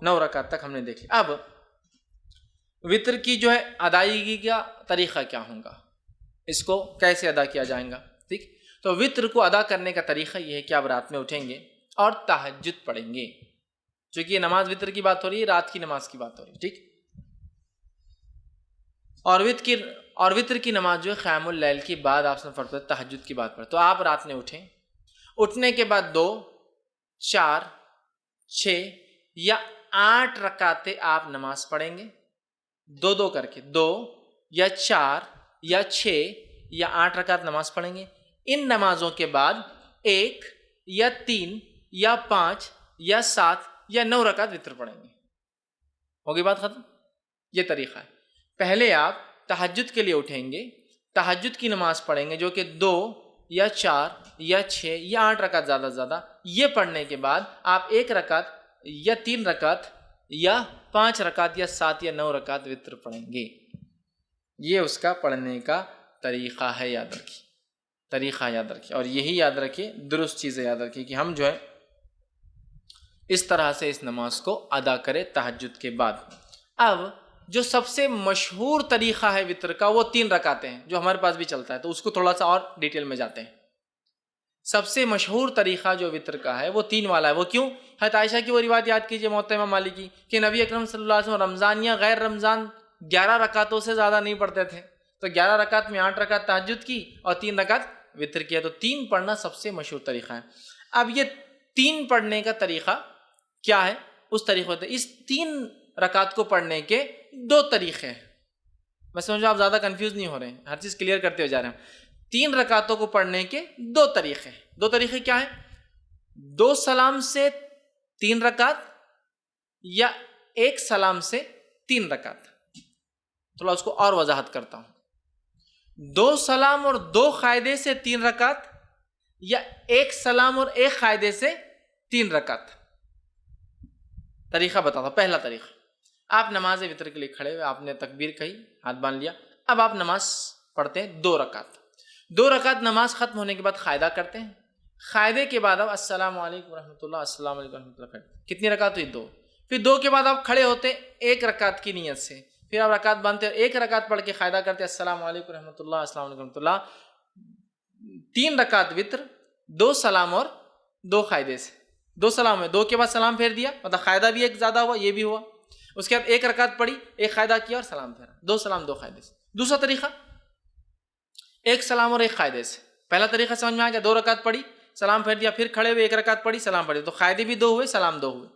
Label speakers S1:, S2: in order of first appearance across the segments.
S1: 9 رکعت تک ہم نے دیکھی. اب وطر کی جو ہے ادائیگی کا طریقہ کیا ہوگا، اس کو کیسے ادا کیا جائے گا. ٹھیک، تو وطر کو ادا کرنے کا طریقہ یہ ہے کہ آپ رات میں اٹھیں گے اور تہجد پڑھیں گے. چونکہ یہ نماز وطر کی بات ہو رہی ہے، رات کی نماز کی بات ہو رہی ہے. ٹھیک، اور وطر کی نماز جو ہے قیام اللیل کے بعد آپ سے فرض تہجد کی بات پر. تو آپ رات میں اٹھیں، اٹھنے کے بعد 2 4 6 یا 8 رکعتیں آپ نماز پڑھیں گے، 2 کر کے 2 یا 4 یا 6 یا 8 رکعت نماز پڑھیں گے. ان نمازوں کے بعد 1 یا 3 یا 5 یا 7 یا 9 رکعت وطر پڑھیں گے. ہوگی بات ختم. یہ طریقہ ہے. پہلے آپ تہجد کے لیے اٹھیں گے، تہجد کی نماز پڑھیں گے جو کہ 2 یا 4 یا 6 یا 8 رکعت زیادہ سے زیادہ. یہ پڑھنے کے بعد آپ 1 رکعت یا 3 رکعت یا 5 رکعت یا 7 یا 9 رکعت وطر پڑھیں گے. یہ اس کا پڑھنے کا طریقہ ہے. یاد رکھیے، طریقہ یاد رکھیے، اور یہی یاد رکھیے، درست چیزیں یاد رکھیے کہ ہم جو ہے اس طرح سے اس نماز کو ادا کریں تہجد کے بعد. اب جو سب سے مشہور طریقہ ہے وطر کا وہ 3 رکعتیں ہیں، جو ہمارے پاس بھی چلتا ہے، تو اس کو تھوڑا سا اور ڈیٹیل میں جاتے ہیں. سب سے مشہور طریقہ جو وطر کا ہے وہ 3 والا ہے. وہ کیوں؟ حضرت عائشہ کی وہ روایت یاد کیجئے موطا امام مالک کی کہ نبی اکرم صلی اللہ علیہ وسلم رمضان یا غیر رمضان 11 رکعتوں سے زیادہ نہیں پڑھتے تھے. تو 11 رکعت میں 8 رکعت تہجد کی اور 3 رکعت وطر کی ہے. تو 3 پڑھنا سب سے مشہور طریقہ ہے. اب یہ 3 پڑھنے کا طریقہ کیا ہے؟ اس طریقے سے اس 3 رکعت کو پڑھنے کے 2 طریقے ہیں. میں سمجھ آپ زیادہ کنفیوز نہیں ہو رہے ہیں، ہر چیز کلیئر کرتے ہوئے جا رہے ہیں. 3 رکعتوں کو پڑھنے کے 2 طریقے ہیں. 2 طریقے کیا ہیں؟ 2 سلام سے 3 رکعت یا 1 سلام سے 3 رکعت. تھوڑا اس کو اور وضاحت کرتا ہوں. 2 سلام اور 2 قاعدے سے 3 رکعت یا 1 سلام اور 1 قاعدے سے 3 رکعت. طریقہ بتاتا ہوں. پہلا طریقہ، آپ نماز وطر کے لیے کھڑے ہوئے، آپ نے تکبیر کہی، ہاتھ باندھ لیا. اب آپ نماز پڑھتے ہیں 2 رکعت. 2 رکعت نماز ختم ہونے کے بعد قاعدہ کرتے ہیں. قاعدے کے بعد آپ السلام علیکم ورحمۃ اللہ، السلام علیکم ورحمۃ اللہ کرتے. کتنی رکعت ہوئی؟ 2. پھر 2 کے بعد آپ کھڑے ہوتے 1 رکعت کی نیت سے. پھر آپ رکعت باندھتے اور 1 رکعت پڑھ کے قاعدہ کرتے السلام علیکم ورحمۃ اللہ، السلام علیکم ورحمۃ اللہ. 3 رکعت وطر، 2 سلام اور 2 قاعدے سے. 2 سلام ہے، 2 کے بعد سلام پھیر دیا، مطلب قاعدہ بھی ایک زیادہ ہوا، یہ بھی ہوا. اس کے بعد 1 رکعت پڑھی، 1 قاعدہ کیا اور سلام پھیرا. 2 سلام 2 قاعدے سے. دوسرا طریقہ 1 سلام اور 1 قاعدے سے. پہلا طریقہ سمجھ میں آ گیا؟ 2 رکعت پڑھی، سلام پھیر دیا، پھر کھڑے ہوئے 1 رکعت پڑھی، سلام پھیر دیا. تو قاعدے بھی 2 ہوئے، سلام 2 ہوئے.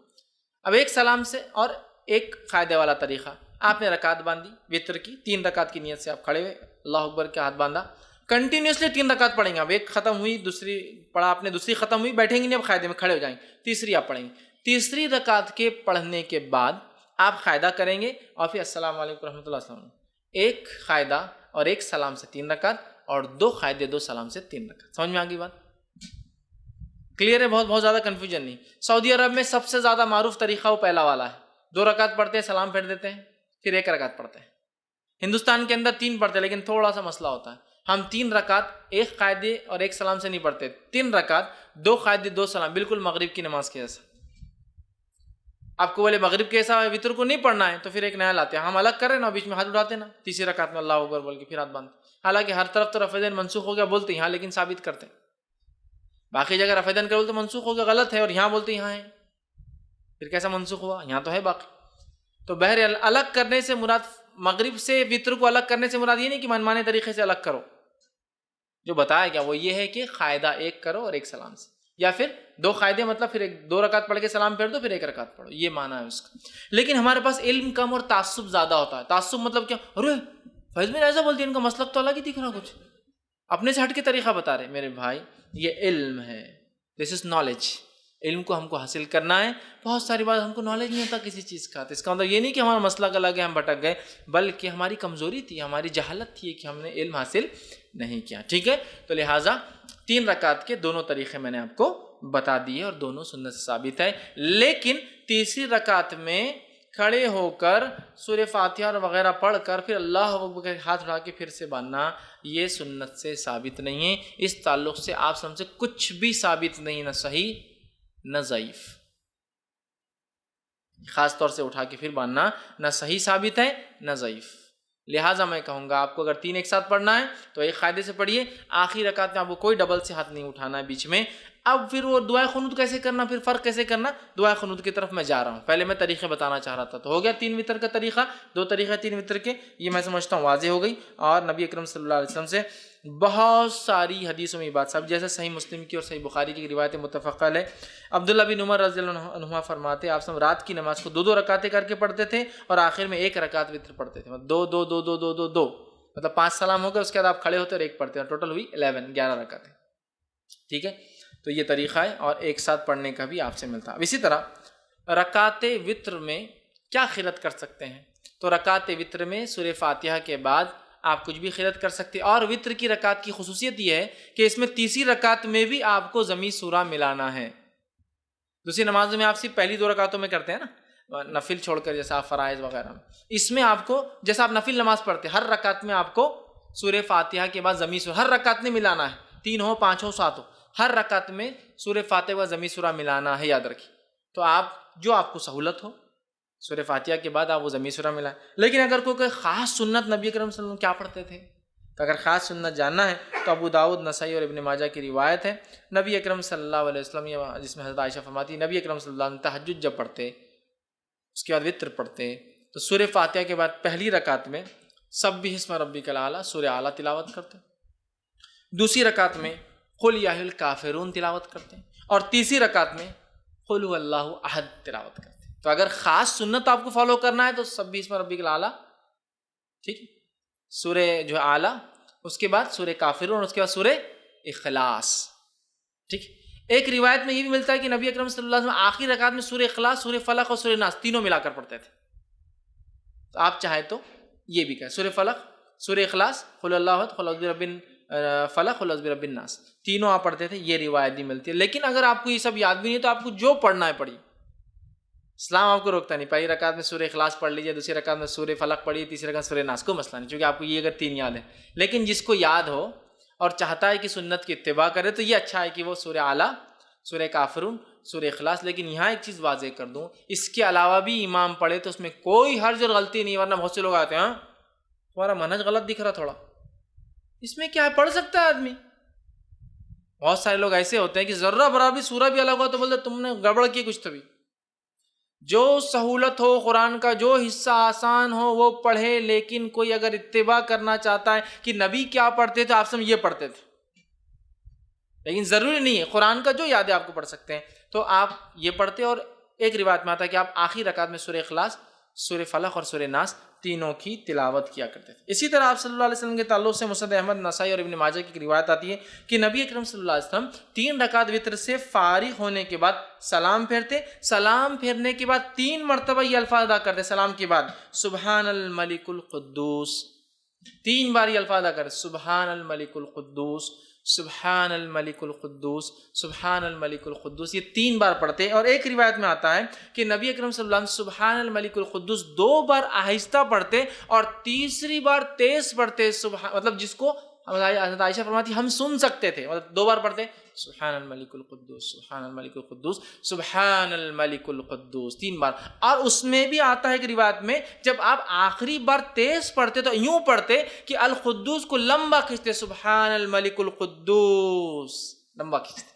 S1: اب 1 سلام سے اور 1 قاعدے والا طریقہ، آپ نے رکعت باندھی وطر کی، 3 رکعت کی نیت سے آپ کھڑے ہوئے، اللہ اکبر کے ہاتھ باندھا. کنٹینیوسلی 3 رکعت پڑھیں گے. اب 1 ختم ہوئی، دوسری پڑھا آپ نے، دوسری ختم ہوئی، بیٹھیں گے نہیں، اب قاعدے میں کھڑے ہو جائیں گے. تیسری آپ پڑھیں گے. تیسری رکعت کے پڑھنے کے بعد آپ قاعدہ کریں گے اور پھر السلام علیکم ورحمۃ اللہ السلام. 1 قاعدہ اور 1 سلام سے 3 رکعت اور 2 قاعدے 2 سلام سے 3 رکعت. سمجھ میں آ گئی بات؟ کلیئر ہے؟ بہت زیادہ کنفیوژن نہیں. سعودی عرب میں سب سے زیادہ معروف طریقہ وہ پہلا والا ہے. 2 رکعت پڑھتے ہیں، سلام پھیر دیتے ہیں، پھر 1 رکعت پڑھتے ہیں. ہندوستان کے اندر 3 پڑھتے ہیں، لیکن تھوڑا سا مسئلہ ہوتا ہے. ہم 3 رکعت 1 قاعدے اور 1 سلام سے نہیں پڑھتے. 3 رکعت 2 قاعدے 2 سلام، بالکل مغرب کی نماز کے جیسا. آپ کو بولے مغرب کیسا ہے، وطر کو نہیں پڑھنا ہے، تو پھر ایک نیا لاتے ہیں. ہم الگ کر رہے ہیں نا، بیچ میں ہاتھ اٹھاتے نا، تیسری رکعت میں اللہ اکبر بول کے پھر ہاتھ باندھتے. حالانکہ ہر طرف تو رفع دین منسوخ ہو گیا بولتے ہیں یہاں، لیکن ثابت کرتے ہیں. باقی جگہ رفع دین کرو تو منسوخ ہو گیا، غلط ہے، اور یہاں بولتے یہاں ہے. پھر کیسا منسوخ ہوا؟ یہاں تو ہے باقی. تو بہرحال الگ کرنے سے مراد، مغرب سے وطر کو الگ کرنے سے مراد یہ نہیں کہ منمانے طریقے سے الگ کرو. جو بتایا گیا وہ یہ ہے کہ قاعدہ 1 کرو اور 1 سلام سے، یا پھر 2 قاعدے، مطلب پھر 2 رکعت پڑھ کے سلام پھیر دو، پھر 1 رکعت پڑھو. یہ معنی ہے اس کا. لیکن ہمارے پاس علم کم اور تعصب زیادہ ہوتا ہے. تعصب مطلب کیا؟ ارے فیض میں ایسا بولتی ہے، ان کا مسلک تو الگ ہی دکھ رہا، کچھ اپنے سے ہٹ کے طریقہ بتا رہے. میرے بھائی یہ علم ہے، دس از نالج. علم کو ہم کو حاصل کرنا ہے. بہت ساری بات ہم کو نالج نہیں ہوتا کسی چیز کا، تو اس کا مطلب یہ نہیں کہ ہمارا مسلک الگ ہے، ہم بھٹک گئے، بلکہ ہماری کمزوری تھی، ہماری جہالت تھی کہ ہم نے علم حاصل نہیں کیا. ٹھیک ہے؟ تو لہٰذا 3 رکعت کے دونوں طریقے میں نے آپ کو بتا دیے اور دونوں سنت سے ثابت ہے. لیکن تیسری رکعت میں کھڑے ہو کر سورہ فاتحہ اور وغیرہ پڑھ کر پھر اللہ اکبر کے ہاتھ اٹھا کے پھر سے باندھنا، یہ سنت سے ثابت نہیں ہے. اس تعلق سے آپ سب سے کچھ بھی ثابت نہیں، نہ صحیح نہ ضعیف. خاص طور سے اٹھا کے پھر باندھنا نہ صحیح ثابت ہے نہ ضعیف. لہٰذا میں کہوں گا آپ کو اگر 3 ایک ساتھ پڑھنا ہے تو ایک قاعدے سے پڑھیے. آخری رکعت میں آپ کو کوئی ڈبل سے ہاتھ نہیں اٹھانا ہے بیچ میں. اب پھر وہ دعائے قنوت کیسے کرنا, پھر فرق کیسے کرنا, دعائے قنوت کی طرف میں جا رہا ہوں. پہلے میں طریقے بتانا چاہ رہا تھا. تو ہو گیا 3 وتر کا طریقہ, 2 طریقے 3 وتر کے, یہ میں سمجھتا ہوں واضح ہو گئی. اور نبی اکرم صلی اللہ علیہ وسلم سے بہت ساری حدیثوں میں یہ بات سب, جیسے صحیح مسلم کی اور صحیح بخاری کی روایت متفق علیہ. عبداللہ بن عمر رضی اللہ عنہما فرماتے آپ سب رات کی نماز کو 2 رکعتیں کر کے پڑھتے تھے اور آخر میں 1 رکعت وتر پڑھتے تھے. مطلب 2 2 2 2 2 2 2 مطلب 5 سلام ہو گئے, اس کے بعد آپ کھڑے ہوتے اور 1 پڑھتے ہیں, ٹوٹل ہوئی 11 رکعتیں. ٹھیک ہے, تو یہ طریقہ ہے اور ایک ساتھ پڑھنے کا بھی آپ سے ملتا ہے. اسی طرح رکعت وتر میں کیا قرات کر سکتے ہیں؟ تو رکعت وتر میں سورہ فاتحہ کے بعد آپ کچھ بھی قرات کر سکتے ہیں. اور وتر کی رکعت کی خصوصیت یہ ہے کہ اس میں تیسری رکعت میں بھی آپ کو ضمی سورہ ملانا ہے. دوسری نمازوں میں آپ صرف پہلی 2 رکعتوں میں کرتے ہیں نا, نفل چھوڑ کر, جیسا آپ فرائض وغیرہ میں. اس میں آپ کو جیسا آپ نفل نماز پڑھتے ہیں, ہر رکعت میں آپ کو سورہ فاتحہ کے بعد ضمی سورہ, ہر رکعت میں ملانا ہے, 3 ہو 5 ہو 7 ہو, ہر رکعت میں سورہ فاتحہ و ضمی سورہ ملانا ہے, یاد رکھیے. تو آپ جو آپ کو سہولت ہو سورہ فاتحہ کے بعد آپ وہ ضمی سورہ ملائیں. لیکن اگر کوئی خاص سنت نبی اکرم صلی اللہ علیہ وسلم کیا پڑھتے تھے, تو اگر خاص سنت جاننا ہے تو ابو داؤد, نسائی اور ابن ماجہ کی روایت ہے. نبی اکرم صلی اللہ علیہ وسلم, جس میں حضرت عائشہ فرماتی نبی اکرم صلی اللہ علیہ وسلم تہجد جب پڑھتے, اس کے بعد وتر پڑھتے, تو سورہ فاتحہ کے بعد پہلی رکعت میں سبح اسم ربک الاعلی سورہ اعلیٰ تلاوت کرتے, دوسری رکعت میں قل یا ایھا الکافرون تلاوت کرتے, اور تیسری رکعت میں قل ھو اللہ احد تلاوت کرتے. تو اگر خاص سنت آپ کو فالو کرنا ہے تو سبح اسم ربک الاعلی, ٹھیک ہے, سورہ جو اعلیٰ, اس کے بعد سورہ کافرون, اور اس کے بعد سورہ اخلاص. ٹھیک, ایک روایت میں یہ بھی ملتا ہے کہ نبی اکرم صلی اللہ علیہ وسلم آخری رکعت میں سورہ اخلاص, سورہ فلق اور سورہ ناس تینوں ملا کر پڑھتے تھے. تو آپ چاہیں تو یہ بھی کہیں سورہ فلق, سورہ اخلاص, قل اللہ احد, قل اعوذ برب فلق, قل اعوذ برب الناس, تینوں آپ پڑھتے تھے. یہ روایت بھی ملتی ہے. لیکن اگر آپ کو یہ سب یاد بھی نہیں تو آپ کو جو پڑھنا ہے پڑھیے, اسلام آپ کو روکتا نہیں. پہلی رکعت میں سورہ اخلاص پڑھ لیجیے, دوسری رکعت میں سورہ فلق پڑھیے, تیسری رکعت سورہ ناس, کو مسئلہ نہیں, کیونکہ آپ کو یہ اگر 3 یاد ہے. لیکن جس کو یاد ہو اور چاہتا ہے کہ سنت کی اتباع کرے تو یہ اچھا ہے کہ وہ سورہ اعلیٰ, سورہ کافرون, سورہ اخلاص. لیکن یہاں ایک چیز واضح کر دوں, اس کے علاوہ بھی امام پڑھے تو اس میں کوئی حرج اور غلطی نہیں. ورنہ بہت سے لوگ آتے ہیں, ہاں تمہارا منہج غلط دکھ رہا تھوڑا, اس میں کیا ہے, پڑھ سکتا ہے آدمی. بہت سارے لوگ ایسے ہوتے ہیں کہ ذرہ برابر سورہ بھی الگ ہو تو بولتے تم نے گڑبڑ کی کچھ. تبھی جو سہولت ہو قرآن کا, جو حصہ آسان ہو وہ پڑھے. لیکن کوئی اگر اتباع کرنا چاہتا ہے کہ نبی کیا پڑھتے تھے آپ سب یہ پڑھتے تھے, لیکن ضروری نہیں ہے, قرآن کا جو یاد ہے آپ کو پڑھ سکتے ہیں, تو آپ یہ پڑھتے. اور ایک روایت میں آتا ہے کہ آپ آخری رکعت میں سورہ اخلاص, سورہ فلق اور سورہ ناس تینوں کی تلاوت کیا کرتے تھے. اسی طرح آپ صلی اللہ علیہ وسلم کے تعلق سے مسند احمد, نسائی اور ابن ماجہ کی روایت آتی ہے کہ نبی اکرم صلی اللہ علیہ وسلم 3 رکعت وتر سے فارغ ہونے کے بعد سلام پھیرتے, سلام پھیرنے کے بعد 3 مرتبہ یہ الفاظ ادا کرتے سلام کے بعد, سبحان الملک القدوس, 3 بار یہ الفاظ ادا کرتے, سبحان الملک القدوس, سبحان الملک القدوس, سبحان الملک القدوس, یہ 3 بار پڑھتے. اور ایک روایت میں آتا ہے کہ نبی اکرم صلی اللہ علیہ وسلم سبحان الملک القدوس 2 بار آہستہ پڑھتے اور تیسری بار تیز پڑھتے. مطلب جس کو حضرت عائشہ فرماتی ہم سن سکتے تھے, مطلب 2 بار پڑھتے سبحان الملک القدوس, سبحان الملک القدوس, سبحان الملک القدوس 3 بار. اور اس میں بھی آتا ہے کہ روایت میں جب آپ آخری بار تیز پڑھتے تو یوں پڑھتے کہ القدوس کو لمبا کھینچتے, سبحان الملک القدوس لمبا کھینچتے.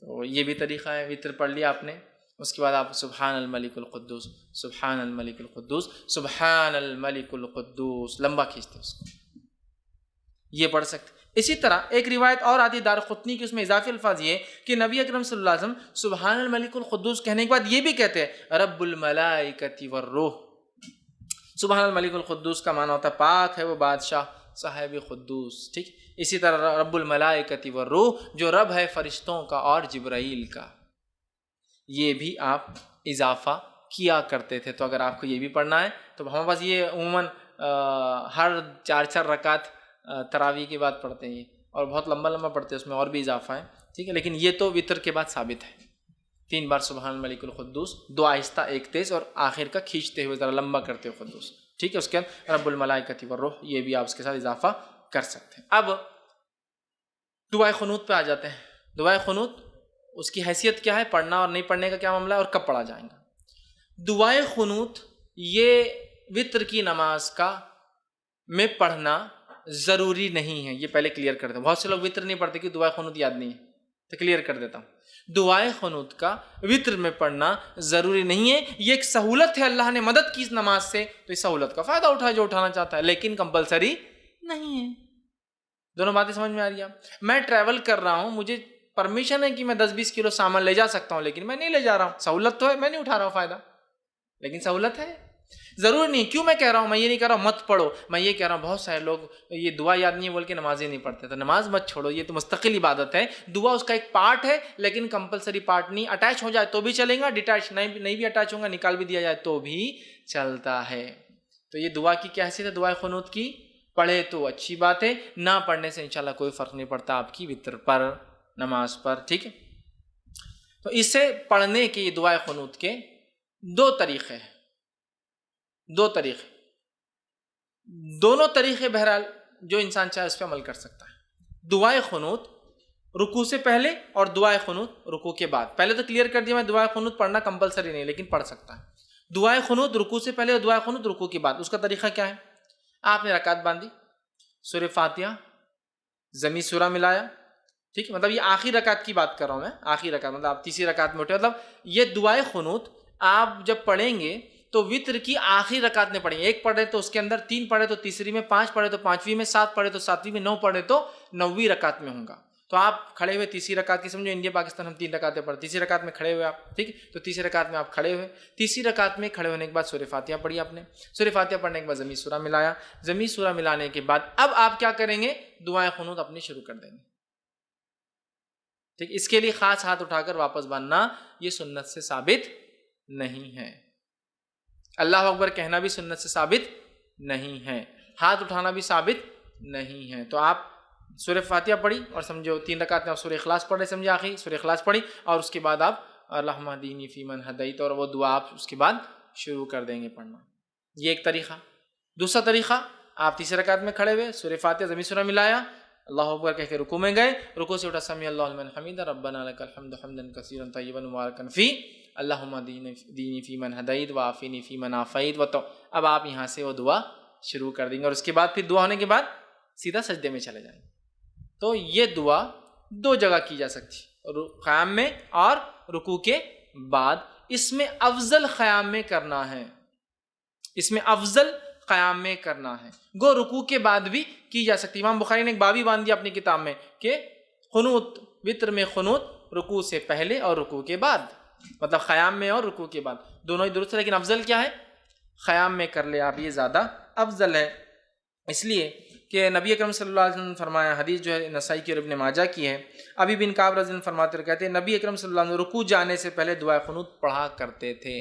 S1: تو یہ بھی طریقہ ہے. وتر پڑھ لیا آپ نے, اس کے بعد آپ سبحان الملک القدوس, سبحان الملک القدوس, سبحان الملک القدوس لمبا کھینچتے اس کو, یہ پڑھ سکتے. اسی طرح ایک روایت اور آتی دارقطنی کی, اس میں اضافی الفاظ یہ کہ نبی اکرم صلی اللہ علیہ وسلم سبحان الملک القدوس کہنے کے بعد یہ بھی کہتے ہیں رب الملائکۃ والروح. سبحان الملک القدوس کا معنی ہوتا ہے پاک ہے وہ بادشاہ صاحب قدوس. ٹھیک, اسی طرح رب الملائکۃ والروح جو رب ہے فرشتوں کا اور جبرائیل کا, یہ بھی آپ اضافہ کیا کرتے تھے. تو اگر آپ کو یہ بھی پڑھنا ہے تو ہمارے پاس یہ عموماً ہر 4 رکعت تراویح کے بعد پڑھتے ہیں, اور بہت لمبا لمبا پڑھتے ہیں, اس میں اور بھی اضافہ ہے. ٹھیک ہے, لیکن یہ تو وتر کے بعد ثابت ہے. 3 بار سبحان الملک القدوس, 2 آہستہ 1 تیز, اور آخر کا کھینچتے ہوئے ذرا لمبا کرتے ہوئے قدوس. ٹھیک ہے, اس کے بعد رب الملائکۃ والروح, یہ بھی آپ اس کے ساتھ اضافہ کر سکتے ہیں. اب دعائے قنوت پہ آ جاتے ہیں. دعائے قنوت اس کی حیثیت کیا ہے، پڑھنا اور نہیں پڑھنے کا کیا معاملہ ہے، اور کب پڑھا جائے گا۔ دعائے قنوت یہ وتر کی نماز کا میں پڑھنا ضروری نہیں ہے، یہ پہلے کلیئر کر دیں۔ بہت سے لوگ وتر نہیں پڑھتے کہ دعائے قنوت یاد نہیں ہے، تو کلیئر کر دیتا ہوں۔ دعائے قنوت کا وتر میں پڑھنا ضروری نہیں ہے، یہ ایک سہولت ہے، اللہ نے مدد کی اس نماز سے، تو اس سہولت کا فائدہ اٹھائے جو اٹھانا چاہتا ہے، لیکن کمپلسری نہیں ہے۔ دونوں باتیں سمجھ میں آ رہی ہیں؟ میں ٹریول کر رہا ہوں، مجھے پرمیشن ہے کہ میں 10-20 کلو سامان لے جا سکتا ہوں، لیکن میں نہیں لے جا رہا ہوں، سہولت تو ہے، میں نہیں اٹھا رہا ہوں فائدہ، لیکن سہولت ہے، ضرور نہیں۔ کیوں میں کہہ رہا ہوں، میں یہ نہیں کہہ رہا ہوں مت پڑھو، میں یہ کہہ رہا ہوں بہت سارے لوگ یہ دعا یاد نہیں بول کے نمازیں نہیں پڑھتے، تو نماز مت چھوڑو، یہ تو مستقل عبادت ہے، دعا اس کا ایک پارٹ ہے، لیکن کمپلسری پارٹ نہیں۔ اٹیچ ہو جائے تو بھی چلے گا، ڈیٹیچ نہیں بھی اٹیچ ہوگا، نکال بھی دیا جائے تو بھی چلتا ہے۔ تو یہ دعا کی کیا حیثیت ہے دعائے قنوت کی؟ پڑھے تو اچھی بات ہے، نہ پڑھنے سے انشاءاللہ کوئی فرق نہیں پڑتا آپ کی وتر پر، نماز پر، ٹھیک ہے۔ تو اسے پڑھنے کے دعائے قنوت کے دو طریقے ہیں، دو طریقے، دونوں طریقے بہرحال جو انسان چاہے اس پہ عمل کر سکتا ہے۔ دعائے قنوت رکوع سے پہلے اور دعائے قنوت رکوع کے بعد۔ پہلے تو کلیئر کر دیا میں، دعائے قنوت پڑھنا کمپلسری نہیں لیکن پڑھ سکتا ہے۔ دعائے قنوت رکوع سے پہلے اور دعائے قنوت رکوع کے بعد، اس کا طریقہ کیا ہے؟ آپ نے رکعت باندھی، سورہ فاتحہ ضمی سورہ ملایا، ٹھیک ہے، مطلب یہ آخری رکعت کی بات کر رہا ہوں میں، آخری رکعت مطلب آپ تیسری رکعت میں اٹھے، مطلب یہ دعائے قنوت آپ جب پڑھیں گے تو وتر کی آخری رکعت میں پڑھیں گے، ایک پڑھے تو اس کے اندر 3 پڑھے تو تیسری میں، 5 پڑھے تو 5ویں میں، 7 پڑھے تو 7ویں میں، 9 پڑھے تو 9ویں رکعت میں ہوں گا۔ تو آپ کھڑے ہوئے تیسری رکعت کی، سمجھو انڈیا پاکستان ہم 3 رکعتیں پڑھیں، تیسری رکعت میں کھڑے ہوئے آپ، ٹھیک ہے، تو تیسری رکعت میں آپ کھڑے ہوئے، تیسری رکعت میں کھڑے ہونے کے بعد سورہ فاتحہ پڑھی آپ نے، سورہ فاتحہ پڑھنے کے بعد ضمی سورہ ملایا، ضمی سورہ ملانے کے بعد اب آپ کیا کریں گے؟ دعائے قنوت اپنی شروع کر دیں گے، ٹھیک۔ اس کے لیے خاص ہاتھ اٹھا کر واپس باندھنا یہ سنت سے ثابت نہیں ہے، اللہ اکبر کہنا بھی سنت سے ثابت نہیں ہے، ہاتھ اٹھانا بھی ثابت نہیں ہے۔ تو آپ سورہ فاتحہ پڑھی اور سمجھو 3 رکعت میں آپ سورہ اخلاص پڑھ رہے، سمجھے آخری سورہ اخلاص پڑھی، اور اس کے بعد آپ اللہم اہدنی فیمن ہدیت، اور وہ دعا آپ اس کے بعد شروع کر دیں گے پڑھنا، یہ ایک طریقہ۔ دوسرا طریقہ، آپ تیسری رکعت میں کھڑے ہوئے، سورہ فاتحہ ضمی سورہ ملایا، اللہ اکبر کہہ کے رکوع میں گئے، رکوع سے اٹھا سمیع اللہ لمن حمیدہ ربنا لک الحمد حمدا کثیرا طیبا مبارکا فی اللہم اہدنی فیمن ہدیت وعافنی فیمن عافیت، اب آپ یہاں سے وہ دعا شروع کر دیں گے، اور اس کے بعد پھر دعا ہونے کے بعد سیدھا سجدے میں چلے جائیں گے۔ تو یہ دعا 2 جگہ کی جا سکتی ہے، قیام میں اور رکوع کے بعد۔ اس میں افضل قیام میں کرنا ہے، اس میں افضل قیام میں کرنا ہے، گو رکوع کے بعد بھی کی جا سکتی۔ امام بخاری نے ایک باب ہی باندھ دیا اپنی کتاب میں کہ قنوت، وتر میں قنوت رکوع سے پہلے اور رکوع کے بعد، مطلب قیام میں اور رکوع کے بعد، دونوں ہی درست ہے، لیکن افضل کیا ہے؟ قیام میں کر لے آپ، یہ زیادہ افضل ہے، اس لیے کہ نبی اکرم صلی اللہ علیہ وسلم نے فرمایا، حدیث جو ہے نسائی کی اور ابن ماجہ کی ہے، ابی بن کعب رضی اللہ عنہ فرماتے کہتے ہیں نبی اکرم صلی اللہ علیہ وسلم رکوع جانے سے پہلے دعائے قنوت پڑھا کرتے تھے،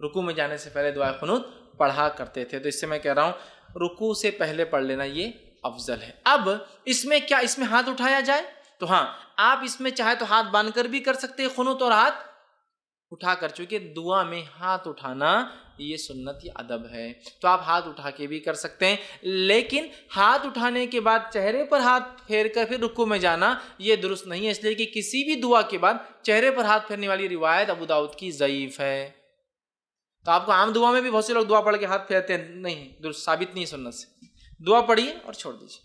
S1: رکوع میں جانے سے پہلے دعائے قنوت پڑھا کرتے تھے۔ تو اس سے میں کہہ رہا ہوں رکوع سے پہلے پڑھ لینا یہ افضل ہے۔ اب اس میں کیا، اس میں ہاتھ اٹھایا جائے؟ تو ہاں، آپ اس میں چاہے تو ہاتھ باندھ کر بھی کر سکتے ہیں قنوت، اور ہاتھ اٹھا کر، چونکہ دعا میں ہاتھ اٹھانا یہ سنت یا ادب ہے، تو آپ ہاتھ اٹھا کے بھی کر سکتے ہیں، لیکن ہاتھ اٹھانے کے بعد چہرے پر ہاتھ پھیر کر پھر رکوع میں جانا یہ درست نہیں ہے، اس لیے کہ کسی بھی دعا کے بعد چہرے پر ہاتھ پھیرنے والی روایت ابو داؤد کی ضعیف ہے۔ تو آپ کو عام دعا میں بھی بہت سے لوگ دعا پڑھ کے ہاتھ پھیرتے ہیں، نہیں، درست ثابت نہیں ہے سنت سے۔ دعا پڑھیے اور چھوڑ دیجیے،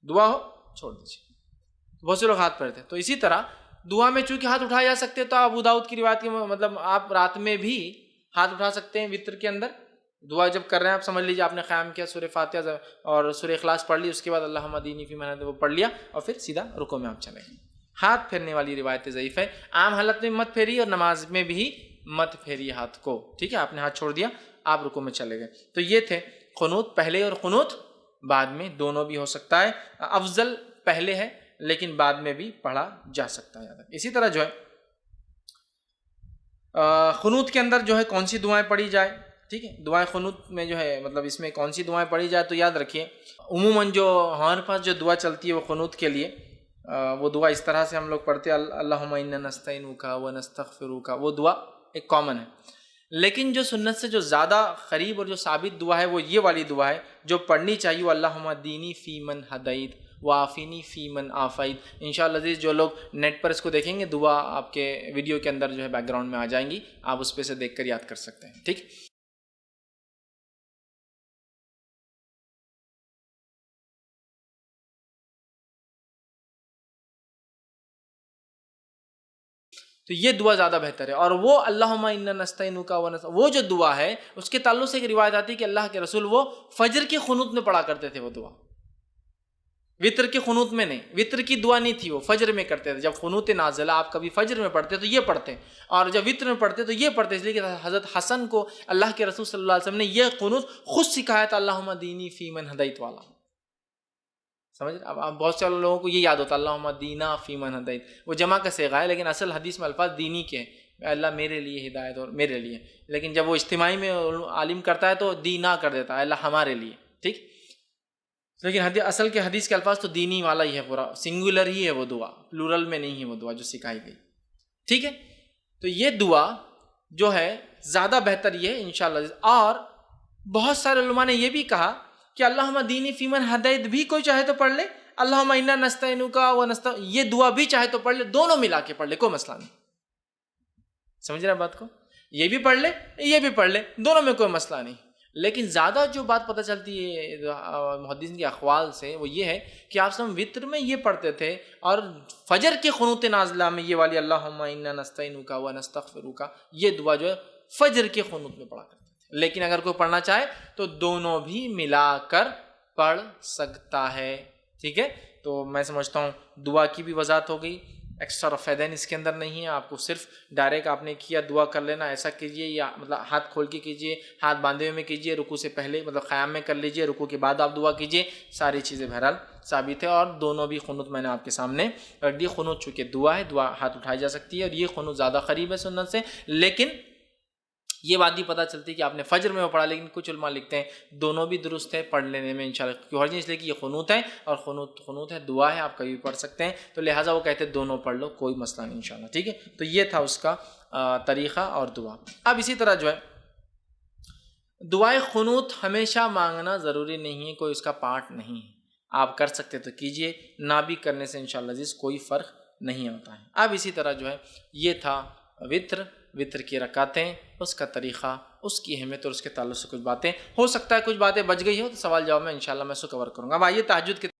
S1: دعا ہو چھوڑ دیجیے، بہت سے لوگ ہاتھ پھیرتے ہیں۔ تو اسی طرح دعا میں چونکہ ہاتھ اٹھائے جا سکتے ہیں، تو ابو داؤد کی روایت کے مطلب آپ رات میں بھی ہاتھ اٹھا سکتے ہیں، وتر کے اندر دعا جب کر رہے ہیں آپ سمجھ لیجیے آپ نے قیام کیا، سورہ فاتحہ اور سورہ اخلاص پڑھ لی، اس کے بعد اللہم اہدنی فیمن ہدیت وہ پڑھ لیا، اور پھر سیدھا رکوع میں آپ چلے گئے۔ ہاتھ پھیرنے والی روایت ضعیف ہے، عام حالت میں مت پھیری اور نماز میں بھی مت پھیری ہاتھ کو، ٹھیک ہے، آپ نے ہاتھ چھوڑ دیا، آپ رکوع میں چلے گئے۔ تو یہ تھے قنوت پہلے اور قنوت بعد میں، دونوں بھی ہو سکتا ہے، افضل پہلے ہے لیکن بعد میں بھی پڑھا جا سکتا ہے۔ اسی طرح جو ہے قنوت کے اندر جو ہے کون سی دعائیں پڑھی جائے، ٹھیک ہے، دعائیں قنوت میں جو ہے مطلب اس میں کون سی دعائیں پڑھی جائے، تو یاد رکھیے عموماً جو ہمارے پاس جو دعا چلتی ہے وہ قنوت کے لیے، وہ دعا اس طرح سے ہم لوگ پڑھتے ہیں، اللہم انا نستعینک ونستغفرک، وہ دعا ایک کامن ہے، لیکن جو سنت سے جو زیادہ قریب اور جو ثابت دعا ہے وہ یہ والی دعا ہے جو پڑھنی چاہیے، اللہم اہدنی فیمن ہدیت وعافینی فی من عافیت۔ انشاءاللہ عزیز جو لوگ نیٹ پر اس کو دیکھیں گے دعا آپ کے ویڈیو کے اندر جو ہے بیک گراؤنڈ میں آ جائیں گی، آپ اس پہ سے دیکھ کر یاد کر سکتے ہیں، ٹھیک۔ تو یہ دعا زیادہ بہتر ہے، اور وہ اللہم انا نستعینک وہ جو دعا ہے اس کے تعلق سے ایک روایت آتی ہے کہ اللہ کے رسول وہ فجر کے قنوت میں پڑھا کرتے تھے وہ دعا، وطر کے قنوت میں نہیں، وطر کی دعا نہیں تھی، وہ فجر میں کرتے تھے۔ جب قنوت نازلہ آپ کبھی فجر میں پڑھتے تو یہ پڑھتے، اور جب وطر میں پڑھتے تو یہ پڑھتے، اس لیے کہ حضرت حسن کو اللہ کے رسول صلی اللہ علیہ وسلم نے یہ قنوت خود سکھایا تھا، اللہم دینی فی من ہدیت والا، سمجھ رہے؟ اب بہت سے لوگوں کو یہ یاد ہوتا ہے اللہم دینا فی من ہدیت، وہ جمع کا صیغہ ہے لیکن اصل حدیث میں الفاظ دینی کے ہیں، اللہ میرے لیے ہدایت اور میرے لیے، لیکن جب وہ اجتماعی میں عالم کرتا ہے تو دینا کر دیتا ہے، اللہ ہمارے لیے، ٹھیک۔ لیکن اصل کے حدیث کے الفاظ تو دینی والا ہی ہے، پورا سنگولر ہی ہے وہ دعا، پلورل میں نہیں ہے وہ دعا جو سکھائی گئی، ٹھیک ہے۔ تو یہ دعا جو ہے زیادہ بہتر یہ ہے انشاءاللہ۔ اور بہت سارے علماء نے یہ بھی کہا کہ اللہم دینی فی من ہدیت بھی کوئی چاہے تو پڑھ لے، اللہم انا نستعینک یہ دعا بھی چاہے تو پڑھ لے، دونوں ملا کے پڑھ لے، کوئی مسئلہ نہیں، سمجھ رہے ہیں بات کو؟ یہ بھی پڑھ لے یہ بھی پڑھ لے، دونوں میں کوئی مسئلہ نہیں۔ لیکن زیادہ جو بات پتہ چلتی ہے محدثین کے اقوال سے وہ یہ ہے کہ آپ سب وطر میں یہ پڑھتے تھے، اور فجر کے قنوت نازلہ میں یہ والی اللہم انا نستعینک ونستغفرک یہ دعا جو ہے فجر کے قنوت میں پڑھا کرتے تھے۔ لیکن اگر کوئی پڑھنا چاہے تو دونوں بھی ملا کر پڑھ سکتا ہے، ٹھیک ہے۔ تو میں سمجھتا ہوں دعا کی بھی وضاحت ہو گئی، ایکسٹرا فیدین اس کے اندر نہیں ہے، آپ کو صرف ڈائریکٹ آپ نے کیا دعا کر لینا، ایسا کیجئے، یا مطلب ہاتھ کھول کے کیجئے، ہاتھ باندھے ہوئے میں کیجئے، رکوع سے پہلے مطلب قیام میں کر لیجئے، رکوع کے بعد آپ دعا کیجئے، ساری چیزیں بہرحال ثابت ہے۔ اور دونوں بھی قنوت میں نے آپ کے سامنے رکھ دی، قنوت چونکہ دعا ہے، دعا ہاتھ اٹھائی جا سکتی ہے، اور یہ قنوت زیادہ قریب ہے سنت سے، لیکن یہ بات بھی پتہ چلتی ہے کہ آپ نے فجر میں وہ پڑھا، لیکن کچھ علماء لکھتے ہیں دونوں بھی درست ہے پڑھ لینے میں انشاءاللہ، کیوں حرج نہیں، اس لیے کہ یہ قنوت ہے اور قنوت ہے، دعا ہے، آپ کبھی بھی پڑھ سکتے ہیں، تو لہٰذا وہ کہتے ہیں دونوں پڑھ لو، کوئی مسئلہ نہیں انشاءاللہ، ٹھیک ہے۔ تو یہ تھا اس کا طریقہ اور دعا۔ اب اسی طرح جو ہے دعائے قنوت ہمیشہ مانگنا ضروری نہیں ہے، کوئی اس کا پارٹ نہیں ہے، آپ کر سکتے تو کیجئے، نہ بھی کرنے سے انشاءاللہ عزیز کوئی فرق نہیں ہوتا ہے۔ اب اسی طرح جو ہے یہ تھا وطر کی رکعتیں، اس کا طریقہ، اس کی اہمیت اور اس کے تعلق سے کچھ باتیں، ہو سکتا ہے کچھ باتیں بچ گئی ہو تو سوال جواب میں انشاءاللہ میں اس کو کور کروں گا۔ اب آئیے تہجد کے